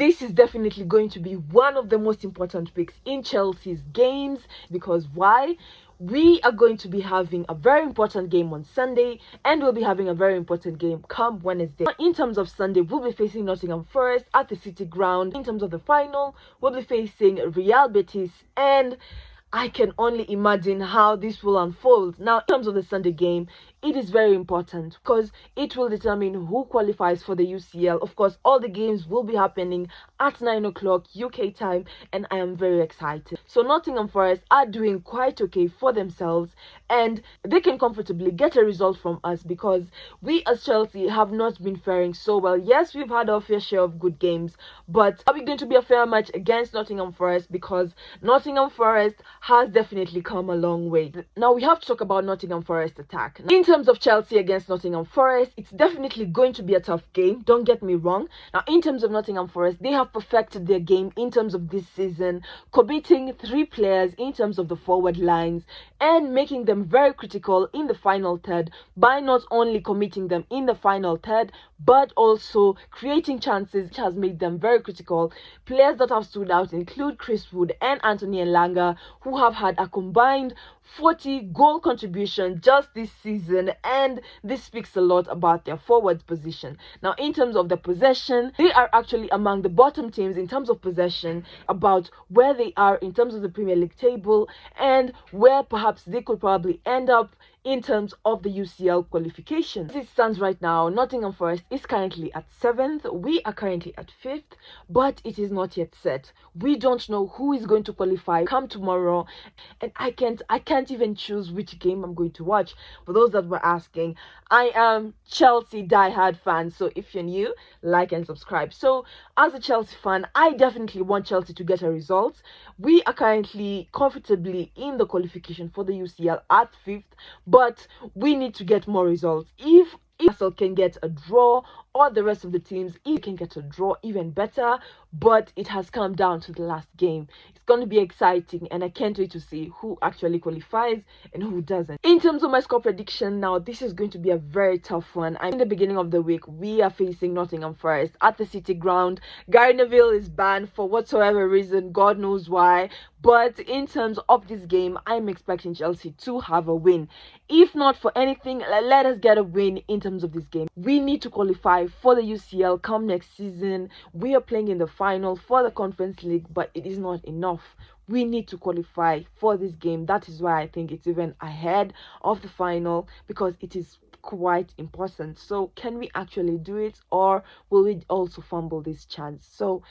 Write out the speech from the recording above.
This is definitely going to be one of the most important weeks in Chelsea's games. Because why? We are going to be having a very important game on Sunday, and we'll be having a very important game come Wednesday. In terms of Sunday, we'll be facing Nottingham Forest at the City Ground. In terms of the final, we'll be facing Real Betis, and I can only imagine how this will unfold. Now, in terms of the Sunday game, it is very important because it will determine who qualifies for the UCL. Of course, all the games will be happening at 9 o'clock UK time, and I am very excited. So Nottingham Forest are doing quite okay for themselves, and they can comfortably get a result from us because we as Chelsea have not been faring so well. Yes, we've had our fair share of good games, but are we going to be a fair match against Nottingham Forest? Because Nottingham Forest has definitely come a long way. Now we have to talk about Nottingham Forest attack. In terms of Chelsea against Nottingham Forest, it's definitely going to be a tough game, don't get me wrong. Now in terms of Nottingham Forest, they have perfected their game in terms of this season, committing 3 players in terms of the forward lines and making them very critical in the final third by not only committing them in the final third but also creating chances, which has made them very critical. Players that have stood out include Chris Wood and Anthony Elanga, who have had a combined 40 goal contribution just this season, and this speaks a lot about their forward position. Now in terms of the possession, they are actually among the bottom teams in terms of possession, about where they are in terms of the Premier League table and where perhaps they could probably end up in terms of the UCL qualification. As it stands right now, Nottingham Forest is currently at 7th. We are currently at 5th, but it is not yet set. We don't know who is going to qualify come tomorrow, and I can't even choose which game I'm going to watch. For those that were asking, I am Chelsea diehard fan, so if you're new, like and subscribe. So as a Chelsea fan, I definitely want Chelsea to get a result. We are currently comfortably in the qualification for the UCL at 5th, but we need to get more results. If Arsenal can get a draw, or the rest of the teams, if you can get a draw, even better. But it has come down to the last game. It's going to be exciting, and I can't wait to see who actually qualifies and who doesn't. In terms of my score prediction, now this is going to be a very tough one. In the beginning of the week, we are facing Nottingham Forest at the City Ground. Gary Neville is banned for whatsoever reason, God knows why. But in terms of this game, I'm expecting Chelsea to have a win. If not for anything, let us get a win in terms of this game. We need to qualify for the UCL come next season. We are playing in the final for the Conference League, but it is not enough. We need to qualify for this game. That is why I think it's even ahead of the final, because it is quite important. So can we actually do it, or will we also fumble this chance? So